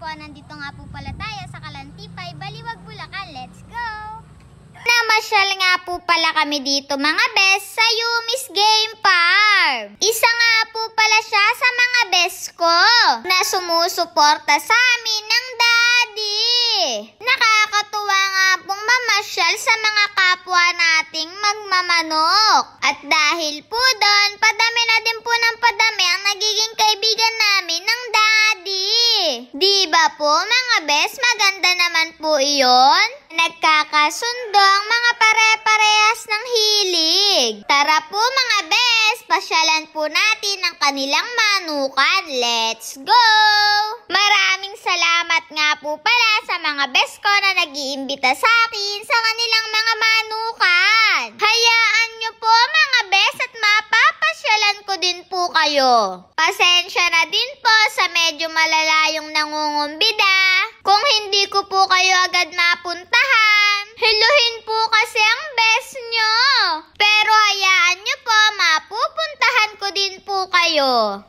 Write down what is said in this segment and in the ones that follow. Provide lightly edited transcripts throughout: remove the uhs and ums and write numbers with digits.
ko, nandito nga po pala tayo sa Kalantipay, Baliwag, Bulacan. Let's go! Namasyal nga po pala kami dito mga bes sa Yumi's Game Farm. Isa nga po pala siya sa mga bes ko na sumusuporta sa amin ng daddy. Nakakatuwa nga pong mamasyal sa mga kapwa nating magmamanok. At dahil po doon, padami na din po ng padami ang nagiging kaibigan namin ng daddy. Di ba po mga bes, maganda naman po iyon? Nagkakasundo ang mga pare-parehas ng hilig. Tara po mga bes, pasyalan po natin ang kanilang manukan. Let's go! Maraming salamat nga po pala sa mga bes ko na nag-iimbita sa akin sa kanilang mga manukan. Hayaan nyo po mga bes at mapapasyalan ko din po kayo. Pasensya na din po sa medyo malalayong nangungumbida. Kung hindi ko po kayo agad mapuntahan, hiluhin po kasi ang bes nyo. Pero hayaan nyo po, mapupuntahan ko din po kayo.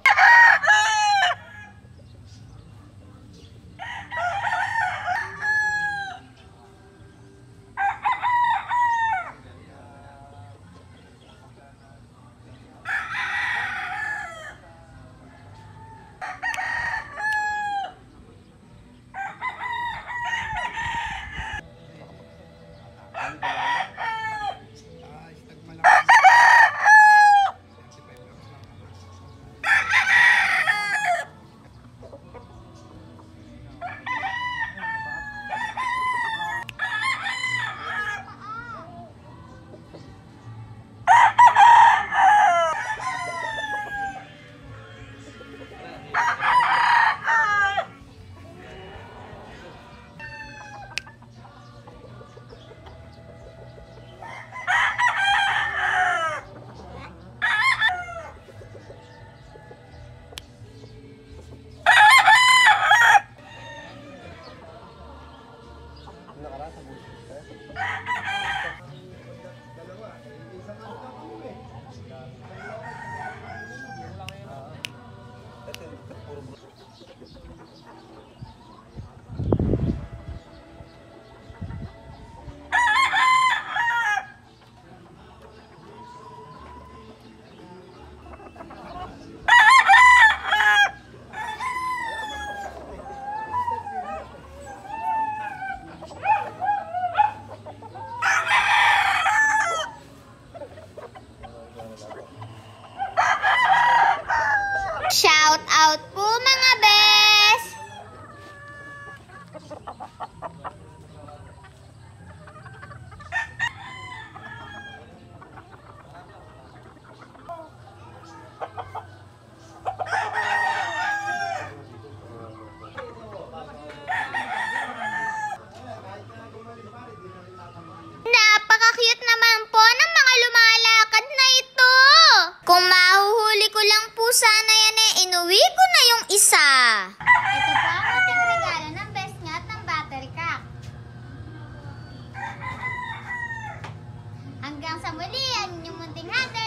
Shout out po mga bes! Napaka-cute naman po ng mga lumalakad na ito. Kung mahuhuli ko lang po sana yan inuwi ko na yung isa. Ito po ang ating regalo ng best nga at ng battery pack. Hanggang sa muli, ang inyong munting hunter.